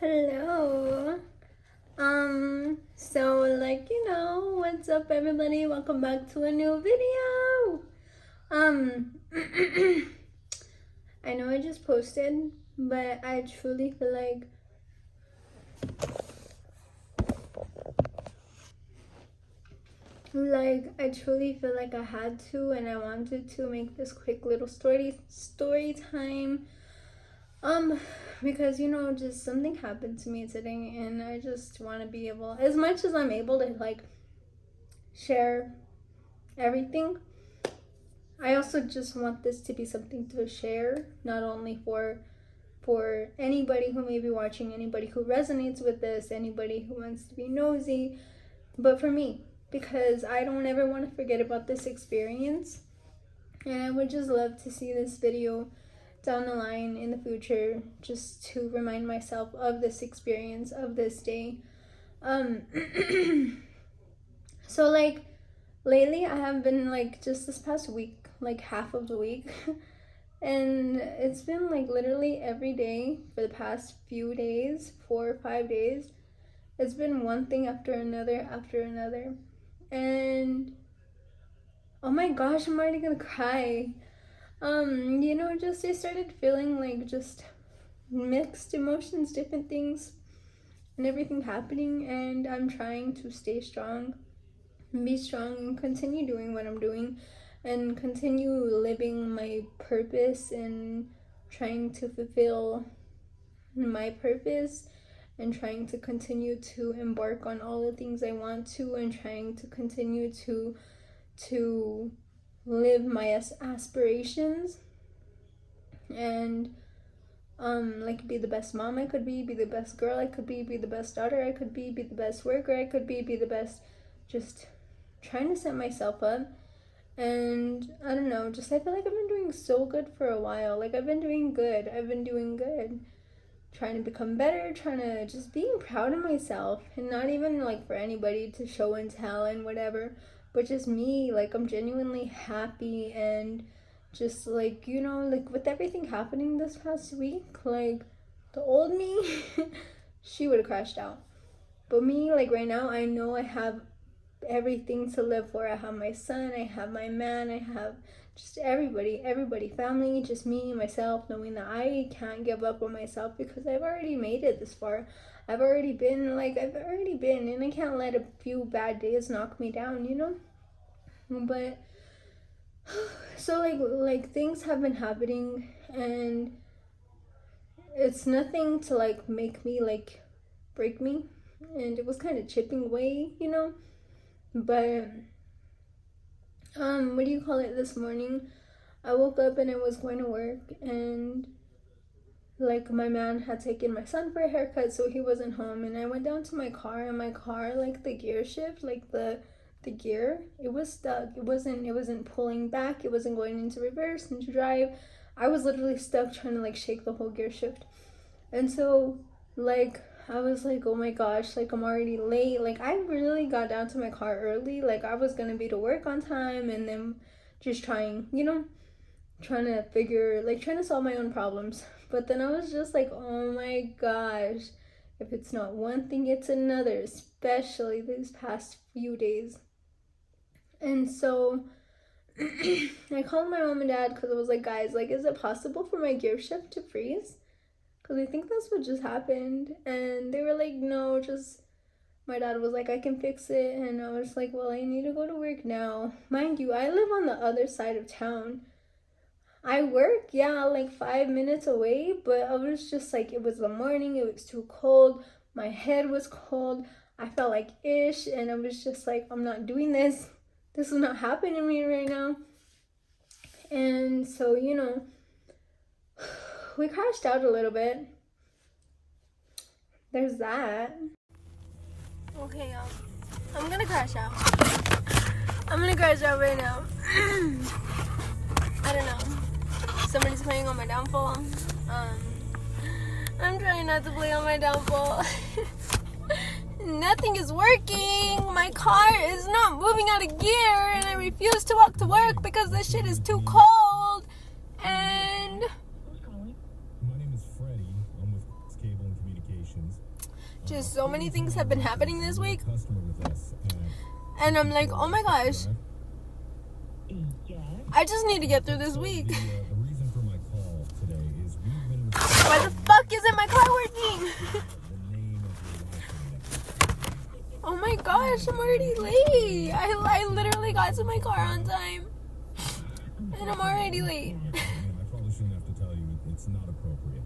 Hello. What's up everybody? Welcome back to a new video. I know I just posted, but I truly feel like I had to and I wanted to make this quick little story time. Because just something happened to me today and I just want to be able, as much as I'm able to share everything, I also just want this to be something to share, not only for anybody who may be watching, anybody who resonates with this, anybody who wants to be nosy, but for me, because I don't ever want to forget about this experience. And I would just love to see this video down the line in the future, just to remind myself of this experience, of this day. So lately I have been just this past week, half of the week, and it's been literally every day for the past few days, 4 or 5 days. It's been one thing after another, and oh my gosh, I'm already gonna cry. I started feeling just mixed emotions, different things, and everything happening, and I'm trying to stay strong, be strong, and continue doing what I'm doing, and continue living my purpose, and trying to fulfill my purpose, and trying to continue to embark on all the things I want to, and trying to continue to live my aspirations, and be the best mom I could be the best girl I could be the best daughter I could be the best worker I could be the best, just trying to set myself up. And I don't know, I feel like I've been doing so good for a while. I've been doing good, trying to become better, trying to just being proud of myself, and not even for anybody to show and tell and whatever, but just me. I'm genuinely happy, and just with everything happening this past week, the old me she would have crashed out, but me, right now, I know I have everything to live for. I have my son, I have my man, I have just everybody, family, just me, myself, knowing that I can't give up on myself, because I've already made it this far. I've already been, and I can't let a few bad days knock me down, But so things have been happening, and it's nothing to make me break me, and it was kind of chipping away, but what do you call it, this morning I woke up and I was going to work, and my man had taken my son for a haircut, so he wasn't home, and I went down to my car, and my car, the gear shift, the gear, it was stuck. It wasn't pulling back, it wasn't going into reverse, into drive. I was literally stuck trying to shake the whole gear shift. And so I was oh my gosh, I'm already late. I really got down to my car early. I was gonna be to work on time, and then just trying to figure, trying to solve my own problems. But then I was just oh my gosh, if it's not one thing, it's another, especially these past few days. And so I called my mom and dad, because I was guys, is it possible for my gear shift to freeze? Because I think that's what just happened. And they were no, just, my dad was I can fix it. And I was well, I need to go to work now. Mind you, I live on the other side of town. I work, 5 minutes away, but I was just it was the morning, it was too cold, my head was cold, I felt ish, and I was just I'm not doing this. This is not happening to me right now. And so, we crashed out a little bit. There's that. Okay, y'all. I'm gonna crash out. I'm gonna crash out right now. I don't know. Somebody's playing on my downfall. I'm trying not to play on my downfall. Nothing is working. My car is not moving out of gear, and I refuse to walk to work because this shit is too cold. And my name is Freddie. I'm with Cable and Communications. Just so many things have been happening this week. And I'm like, oh my gosh. I just need to get through this week. Why the fuck isn't my car working? Oh my gosh, I'm already late. I literally got to my car on time. And I'm already late. I probably shouldn't have to tell you. It's not appropriate.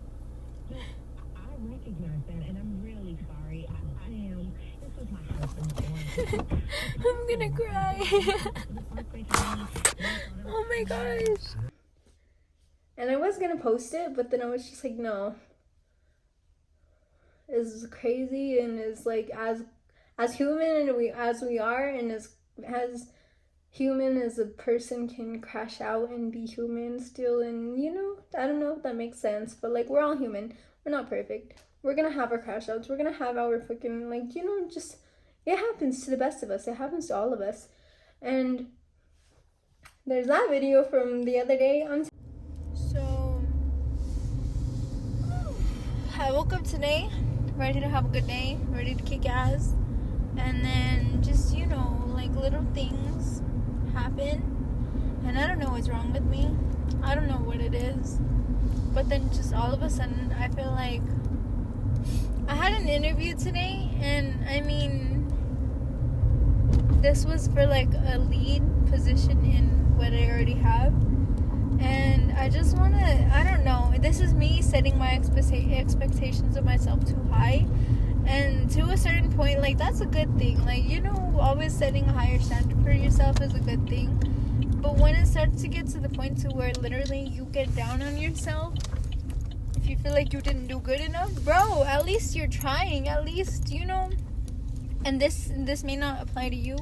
I recognize that, and I'm really sorry. I am. This was my husband. I'm gonna cry. Oh my gosh. And I was gonna post it, but then I was just like, no. It's crazy, and it's like as human and as we are, and as human as a person can crash out and be human still, and you know, I don't know if that makes sense, but like we're all human. We're not perfect. We're gonna have our crash outs. We're gonna have our freaking, like, you know, just it happens to the best of us. It happens to all of us. And there's that video from the other day on. So I woke up today ready to have a good day, ready to kick ass, and then just, you know, like little things happen, and I don't know what's wrong with me. I don't know what it is, but then just all of a sudden I feel like I had an interview today, and I mean, this was for like a lead position in what I already have, and I just want to, I don't know, this is me setting my expectations of myself too high. And to a certain point, like, that's a good thing. Like, you know, always setting a higher standard for yourself is a good thing. But when it starts to get to the point to where literally you get down on yourself, if you feel like you didn't do good enough, bro, at least you're trying. At least, you know. And this may not apply to you.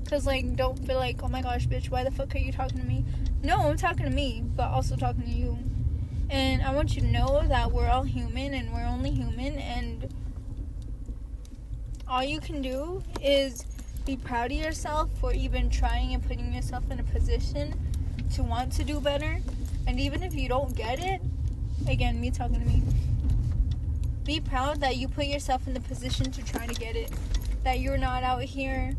Because, like, don't feel like, oh my gosh, bitch, why the fuck are you talking to me? No, I'm talking to me, but also talking to you. And I want you to know that we're all human, and we're only human, and all you can do is be proud of yourself for even trying and putting yourself in a position to want to do better. And even if you don't get it, again, me talking to me, be proud that you put yourself in the position to try to get it. That you're not out here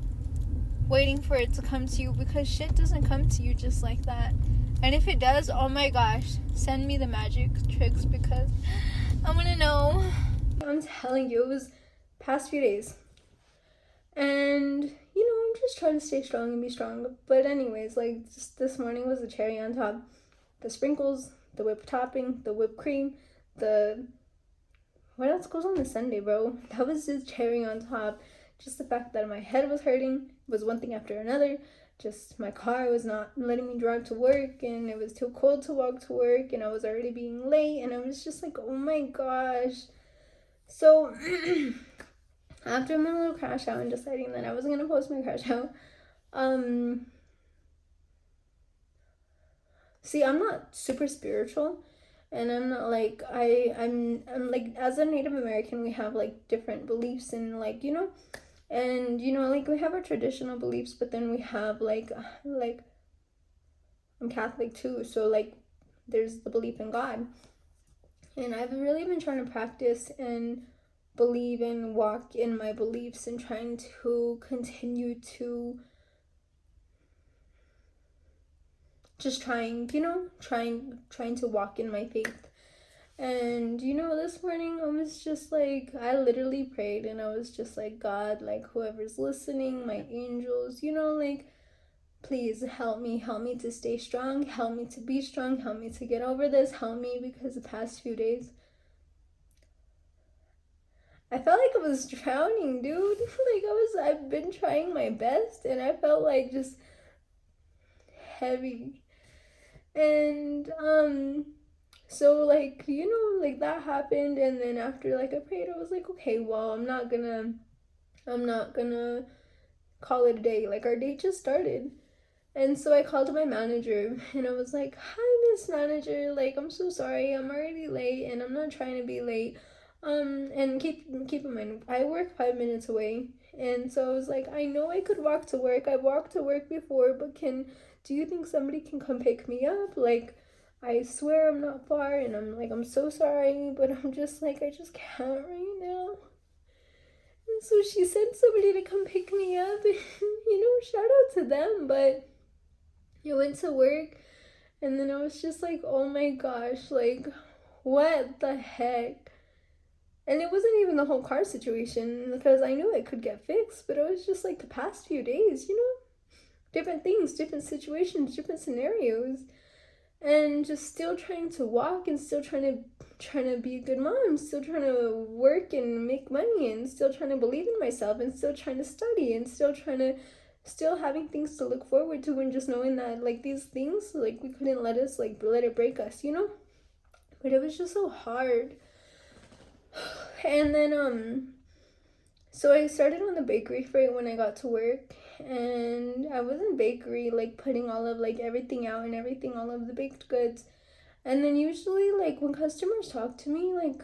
waiting for it to come to you, because shit doesn't come to you just like that. And if it does, oh my gosh, send me the magic tricks, because I want to know. I'm telling you, it was past few days, and you know, I'm just trying to stay strong and be strong. But anyways, like, just this morning was the cherry on top. The sprinkles, the whipped topping, the whipped cream, the what else goes on the sundae, bro? That was just cherry on top. Just the fact that my head was hurting was one thing after another. Just my car was not letting me drive to work, and it was too cold to walk to work, and I was already being late, and I was just like, oh my gosh. So after my little crash out and deciding that I wasn't gonna post my crash out, see, I'm not super spiritual, and I'm not like, I'm like, as a Native American, we have like different beliefs, and like, you know, and you know, like, we have our traditional beliefs, but then we have like I'm Catholic too, so like there's the belief in God. And I've really been trying to practice and believe and walk in my beliefs, and trying to continue to just trying to walk in my faith. And you know, this morning I was just like, I literally prayed, and I was just like, God, like, whoever's listening, my angels, you know, like, please help me to stay strong, help me to be strong, help me to get over this, help me, because the past few days I felt like I was drowning, dude. Like, I've been trying my best, and I felt like just heavy. And so, like, you know, like, that happened, and then after, like, I prayed, I was like, okay, well, I'm not gonna call it a day. Like, our date just started. And so I called my manager, and I was like, hi, Miss Manager, like, I'm so sorry, I'm already late, and I'm not trying to be late. And keep in mind, I work 5 minutes away, and so I was like, I know I could walk to work. I've walked to work before, but do you think somebody can come pick me up? Like, I swear I'm not far, and I'm like, I'm so sorry, but I'm just like, I just can't right now. And so she sent somebody to come pick me up. And, shout out to them. But I went to work, and then I was just like, oh my gosh, like, what the heck? And it wasn't even the whole car situation because I knew it could get fixed, but it was just like the past few days, different things, different situations, different scenarios, and just still trying to walk and still trying to be a good mom, still trying to work and make money, and still trying to believe in myself, and still trying to study, and still having things to look forward to, and just knowing that like these things, like, we couldn't let it break us. But it was just so hard. And then so I started on the bakery for it when I got to work, and I was in bakery, like putting all of like everything out and everything, all of the baked goods. And then usually, like, when customers talk to me, like,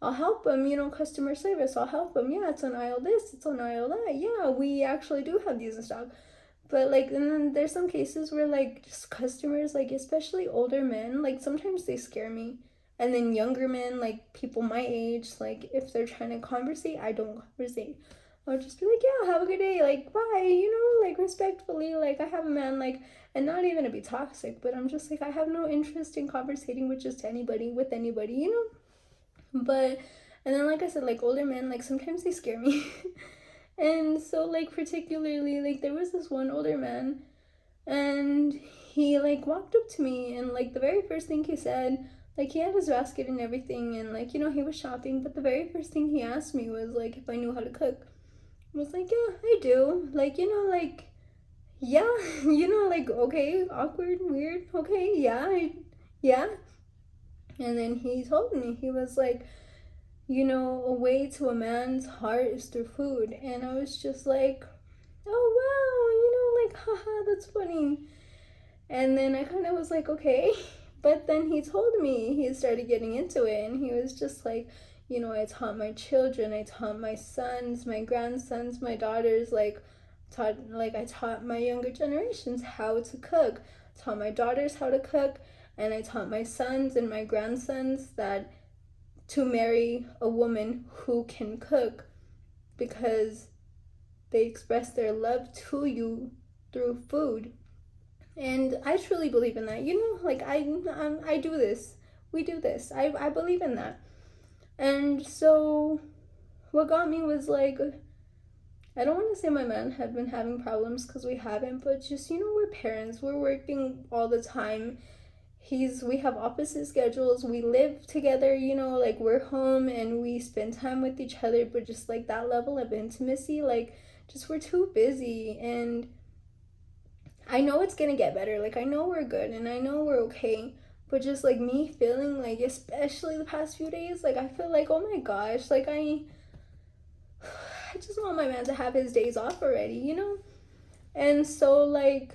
I'll help them, customer service, I'll help them. Yeah, it's on aisle this, it's on aisle that. Yeah, we actually do have these in stock. But like, and then there's some cases where like just customers, like especially older men, like sometimes they scare me. And then younger men, like people my age, like if they're trying to conversate, I don't conversate. I'll just be like, yeah, have a good day, like bye, like respectfully, like I have a man, like, and not even to be toxic, but I'm just like, I have no interest in conversating with just anybody, with anybody. But and then like I said, like older men, like sometimes they scare me. And so like particularly, like there was this one older man, and he like walked up to me, and like the very first thing he said, like he had his basket and everything, and like he was shopping, but the very first thing he asked me was like if I knew how to cook. I was like, yeah, I do, like like, yeah. Like, okay, awkward, weird, okay, yeah. And then he told me, he was like, a way to a man's heart is through food. And I was just like, oh wow, like, haha, that's funny. And then I kind of was like, okay. But then he told me he started getting into it, and he was just like, I taught my children, I taught my sons, my grandsons, my daughters, I taught my younger generations how to cook, taught my daughters how to cook, and I taught my sons and my grandsons that to marry a woman who can cook, because they express their love to you through food. And I truly believe in that. Like I do this. We do this. I believe in that. And so what got me was like, I don't want to say my man had been having problems, because we haven't, but just we're parents. We're working all the time. We have opposite schedules. We live together, like we're home and we spend time with each other, but just like that level of intimacy, like just we're too busy. And I know it's gonna get better. Like I know we're good and I know we're okay. But just like me feeling like, especially the past few days, like I feel like, oh my gosh, like I just want my man to have his days off already. And so like,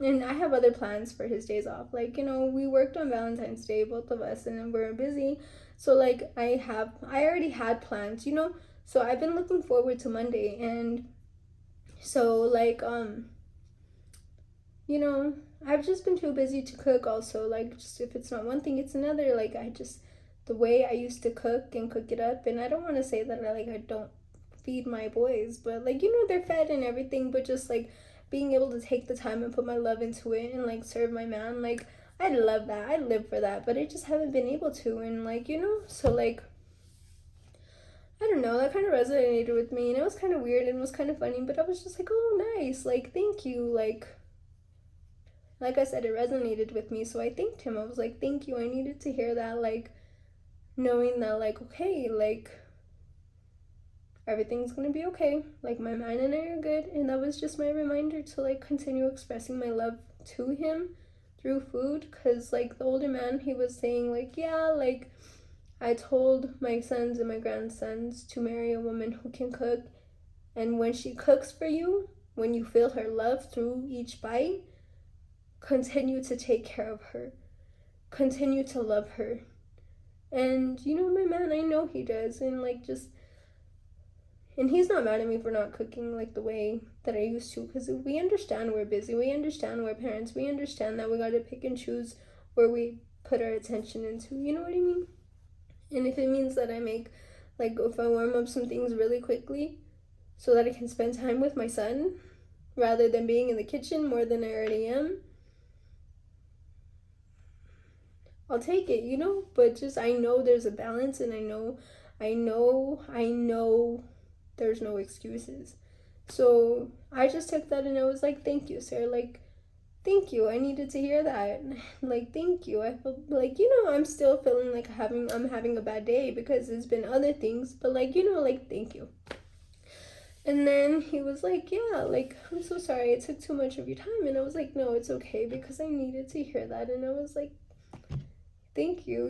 and I have other plans for his days off. Like, we worked on Valentine's Day, both of us, and we're busy. So like I already had plans. So I've been looking forward to Monday. And so like you know, I've just been too busy to cook also. Like, just if it's not one thing, it's another. Like, the way I used to cook and cook it up, and I don't want to say that I don't feed my boys, but like, they're fed and everything, but just like being able to take the time and put my love into it and like serve my man, like, I love that. I live for that, but I just haven't been able to. And like, so like, I don't know, that kind of resonated with me, and it was kind of weird and it was kind of funny, but I was just like, oh, nice, like, thank you, like I said, it resonated with me. So I thanked him. I was like, thank you. I needed to hear that, like, knowing that, like, okay, like, everything's gonna be okay. Like, my man and I are good. And that was just my reminder to, like, continue expressing my love to him through food. Because, like, the older man, he was saying, like, yeah, like, I told my sons and my grandsons to marry a woman who can cook. And when she cooks for you, when you feel her love through each bite, continue to take care of her, continue to love her. And my man, I know he does. And like, just, and he's not mad at me for not cooking like the way that I used to, because we understand we're busy, we understand we're parents, we understand that we gotta pick and choose where we put our attention into, you know what I mean? And if it means that I make Like if I warm up some things really quickly so that I can spend time with my son rather than being in the kitchen more than I already am, I'll take it, you know? But just I know there's a balance, and I know there's no excuses. So I just took that and I was like, thank you, sir. Like, thank you. I needed to hear that. Like, thank you. I feel like, I'm still feeling like I'm having a bad day because there's been other things, but like, like, thank you. And then he was like, yeah, like, I'm so sorry it took too much of your time. And I was like, no, it's okay because I needed to hear that. And I was like, thank you.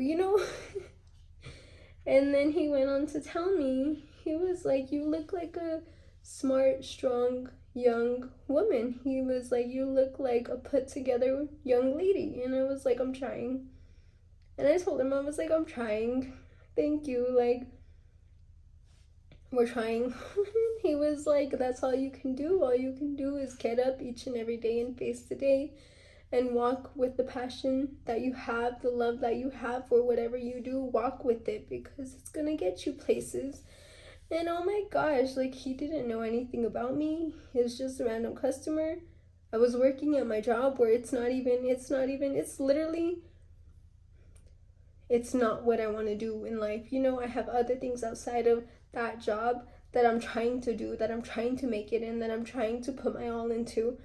And then he went on to tell me, he was like, you look like a smart, strong, young woman. He was like, you look like a put together young lady. And I was like, I'm trying. And I told him, I was like, I'm trying. Thank you. Like, we're trying. He was like, that's all you can do. All you can do is get up each and every day and face the day and walk with the passion that you have, the love that you have for whatever you do. Walk with it because it's gonna get you places. And oh my gosh, like, he didn't know anything about me. He was just a random customer. I was working at my job where it's literally, it's not what I want to do in life. I have other things outside of that job that I'm trying to do, that I'm trying to make it in, that I'm trying to put my all into.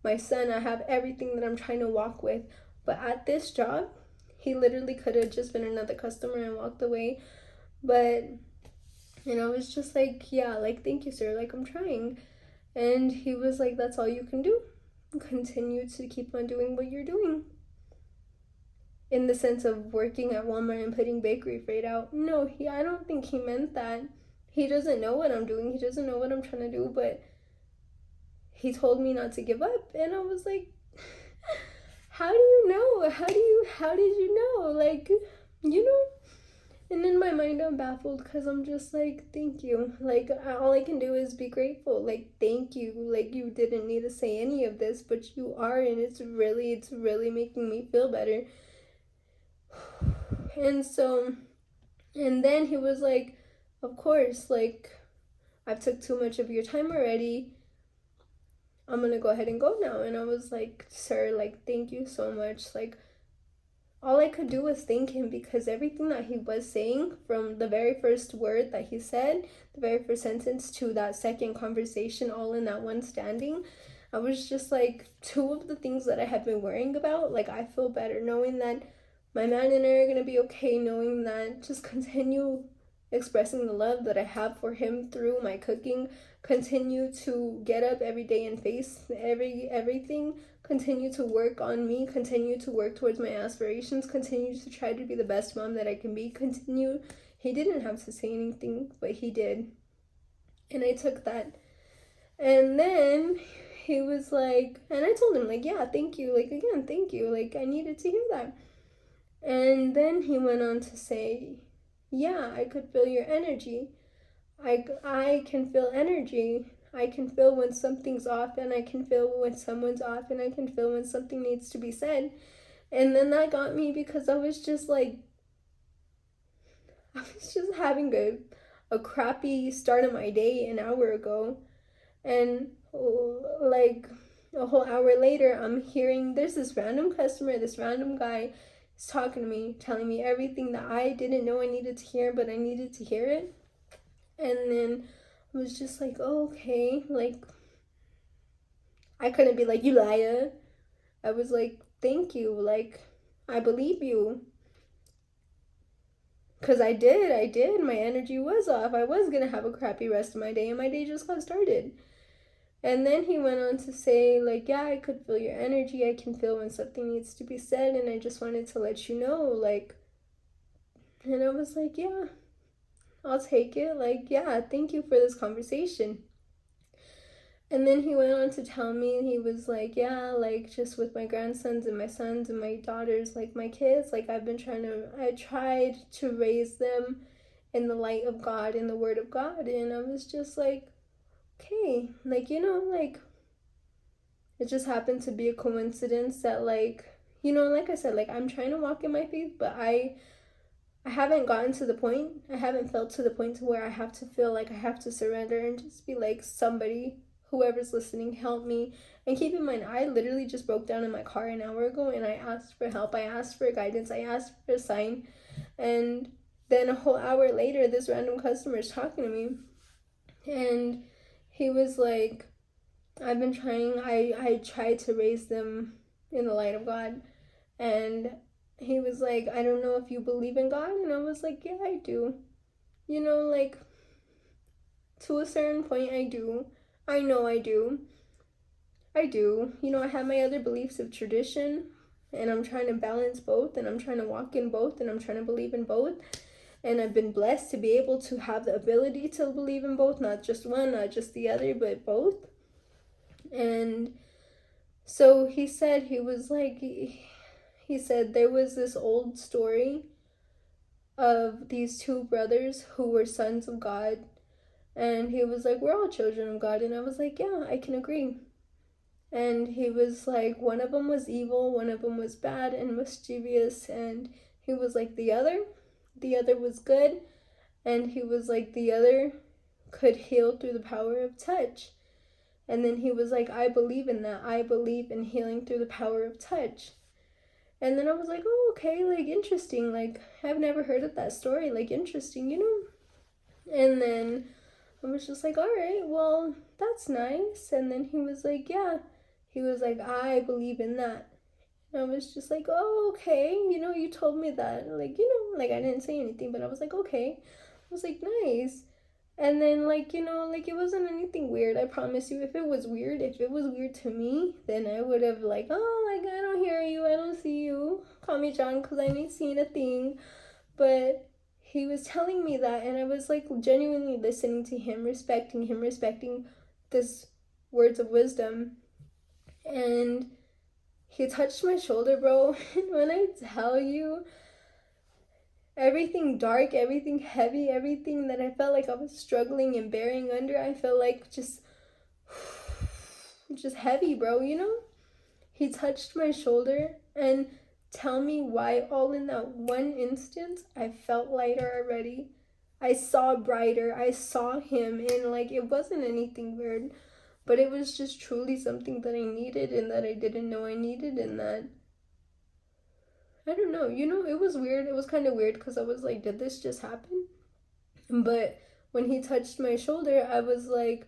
My son, I have everything that I'm trying to walk with. But at this job, he literally could have just been another customer and walked away. But, I was just like, yeah, like, thank you, sir. Like, I'm trying. And he was like, that's all you can do. Continue to keep on doing what you're doing. In the sense of working at Walmart and putting bakery freight out. No, I don't think he meant that. He doesn't know what I'm doing. He doesn't know what I'm trying to do, but he told me not to give up, and I was like, how do you know? How did you know? Like, you know? And in my mind, I'm baffled because I'm just like, thank you. Like, all I can do is be grateful. Like, thank you. Like, you didn't need to say any of this, but you are, and it's really making me feel better. And so, and then he was like, of course, like, I've took too much of your time already. I'm gonna go ahead and go now. And I was like, sir, like, thank you so much. Like, all I could do was thank him because everything that he was saying, from the very first word that he said, the very first sentence to that second conversation, all in that one standing, I was just like, two of the things that I had been worrying about, like, I feel better knowing that my man and I are gonna be okay, knowing that just continue expressing the love that I have for him through my cooking, continue to get up every day and face everything, continue to work on me, continue to work towards my aspirations, continue to try to be the best mom that I can be, continue. He didn't have to say anything, but he did. And I took that. And then he was like, and I told him, like, yeah, thank you. Like, again, thank you. Like, I needed to hear that. And then he went on to say, yeah, I could feel your energy. I can feel energy. I can feel when something's off, and I can feel when someone's off, and I can feel when something needs to be said. And then that got me because I was just like, I was just having a crappy start of my day an hour ago. And like a whole hour later, I'm hearing there's this random customer, this random guy is talking to me, telling me everything that I didn't know I needed to hear, but I needed to hear it. And then I was just like, oh, okay. Like, I couldn't be like, you liar. I was like, thank you. Like, I believe you. Because I did. My energy was off. I was going to have a crappy rest of my day, and my day just got started. And then he went on to say, like, yeah, I could feel your energy. I can feel when something needs to be said, and I just wanted to let you know, like, and I was like, yeah, I'll take it. Like, yeah, thank you for this conversation. And then he went on to tell me, he was like, yeah, like, just with my grandsons and my sons and my daughters, like, my kids, like, I tried to raise them in the light of God, in the Word of God. And I was just like, okay, like, like, it just happened to be a coincidence that, like, like I said, like, I'm trying to walk in my faith, but I haven't gotten to the point, I haven't felt to the point to where I have to feel like I have to surrender and just be like, somebody, whoever's listening, help me. And keep in mind, I literally just broke down in my car an hour ago and I asked for help, I asked for guidance, I asked for a sign. And then a whole hour later, this random customer is talking to me and he was like, I've been trying, I tried to raise them in the light of God. And he was like, I don't know if you believe in God. And I was like, yeah, I do. You know, like, to a certain point, I do. I know I do. I do. You know, I have my other beliefs of tradition, and I'm trying to balance both, and I'm trying to walk in both, and I'm trying to believe in both. And I've been blessed to be able to have the ability to believe in both, not just one, not just the other, but both. And so he said, he was like, he said there was this old story of these two brothers who were sons of God. And he was like, we're all children of God. And I was like, yeah, I can agree. And he was like, one of them was evil, one of them was bad and mischievous. And he was like, the other was good. And he was like, the other could heal through the power of touch. And then he was like, I believe in that. I believe in healing through the power of touch. And then I was like, oh, okay, like, interesting. Like, I've never heard of that story. Like, interesting, you know? And then I was just like, all right, well, that's nice. And then he was like, yeah. He was like, I believe in that. And I was just like, oh, okay. You know, you told me that. Like, you know, like, I didn't say anything, but I was like, okay. I was like, nice. And then, like, you know, like, it wasn't anything weird. I promise you, if it was weird to me, then I would have, like, oh, like, I don't hear you, I don't see you. Call me John, because I ain't seen a thing. But he was telling me that, and I was, like, genuinely listening to him, respecting this words of wisdom. And he touched my shoulder, bro. And when I tell you, everything dark, everything heavy, everything that I felt like I was struggling and bearing under, I felt like just heavy, bro, you know? He touched my shoulder and tell me why all in that one instance I felt lighter already. I saw brighter. I saw him and like it wasn't anything weird, but it was just truly something that I needed and that I didn't know I needed and that I don't know, you know, it was weird. It was kind of weird because I was like, did this just happen? But when he touched my shoulder, I was like,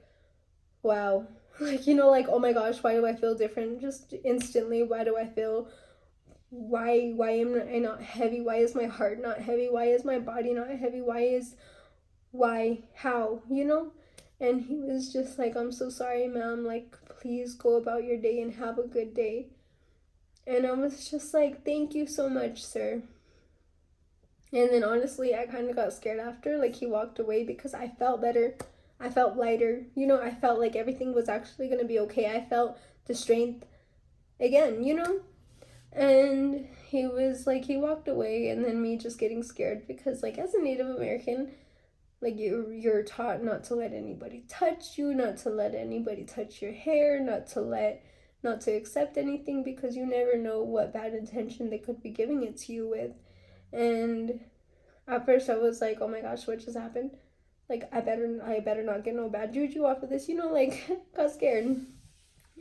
wow. Like, you know, like, oh my gosh, why do I feel different? Just instantly, why do I feel why am I not heavy? Why is my heart not heavy? Why is my body not heavy? Why how, you know? And he was just like, I'm so sorry, ma'am, like, please go about your day and have a good day. And I was just like, thank you so much, sir. And then honestly, I kind of got scared after, like, he walked away because I felt better. I felt lighter. You know, I felt like everything was actually going to be okay. I felt the strength again, you know? And he was like, he walked away, and then me just getting scared because, like, as a Native American, like, you're taught not to let anybody touch you, not to let anybody touch your hair, not to accept anything because you never know what bad intention they could be giving it to you with. And at first I was like, oh my gosh, what just happened? Like, I better not get no bad juju off of this, you know, like, got scared.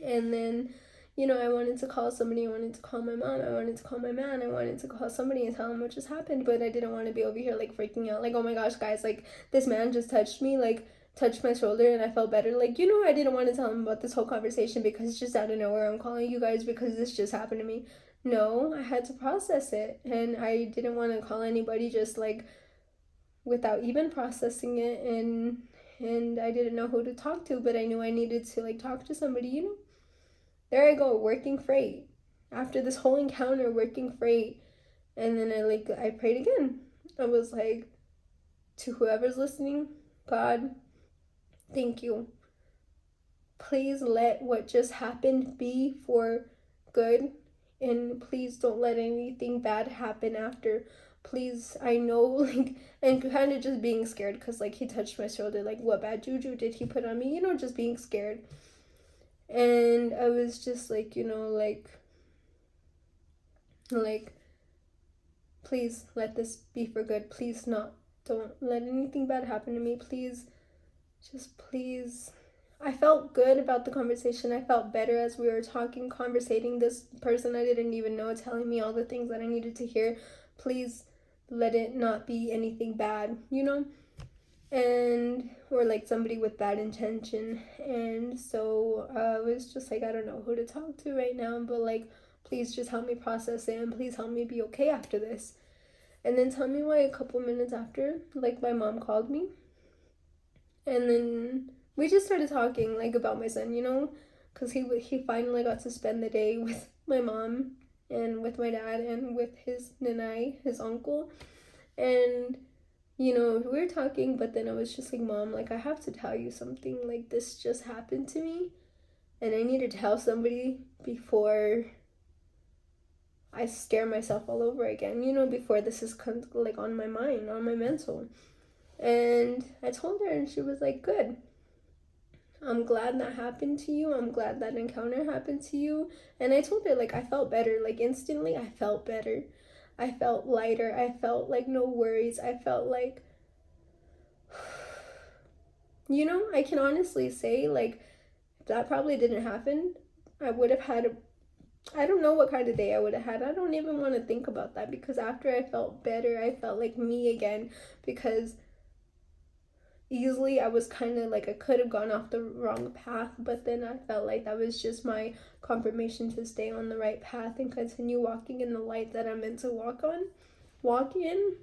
And then, you know, I wanted to call somebody. I wanted to call my mom. I wanted to call my man. I wanted to call somebody and tell them what just happened. But I didn't want to be over here, like, freaking out. Like, oh my gosh, guys, like, this man just touched me, like, touched my shoulder and I felt better. Like, you know, I didn't want to tell him about this whole conversation because it's just out of nowhere. I'm calling you guys because this just happened to me. No, I had to process it. And I didn't want to call anybody just, like, without even processing it. And I didn't know who to talk to, but I knew I needed to, like, talk to somebody, you know? There I go, working freight. After this whole encounter, working freight. And then I prayed again. I was like, to whoever's listening, God, thank you. Please let what just happened be for good. And please don't let anything bad happen after. Please, I know, like, and kind of just being scared because, like, he touched my shoulder. Like, what bad juju did he put on me? You know, just being scared. And I was just like, you know, like Please let this be for good. Please not. Don't let anything bad happen to me. Please. Just please. I felt good about the conversation. I felt better as we were talking, conversating. This person I didn't even know telling me all the things that I needed to hear. Please let it not be anything bad, you know? And, or like somebody with bad intention. And so I was just like, I don't know who to talk to right now, but like, please just help me process it and please help me be okay after this. And then tell me why a couple minutes after, like, my mom called me and then we just started talking like about my son, you know, because he finally got to spend the day with my mom and with my dad and with his nanai, his uncle, and you know we were talking. But then I was just like, Mom, like I have to tell you something. Like this just happened to me, and I need to tell somebody before I scare myself all over again. You know, before this is like on my mind, on my mental. And I told her, and she was like, "Good. I'm glad that happened to you. I'm glad that encounter happened to you." And I told her, like, I felt better. Like, instantly, I felt better. I felt lighter. I felt like no worries. I felt like, you know, I can honestly say, like, if that probably didn't happen, I would have had I don't know what kind of day I would have had. I don't even want to think about that because after I felt better, I felt like me again because easily I was kind of like I could have gone off the wrong path, but then I felt like that was just my confirmation to stay on the right path and continue walking in the light that I'm meant to walk in.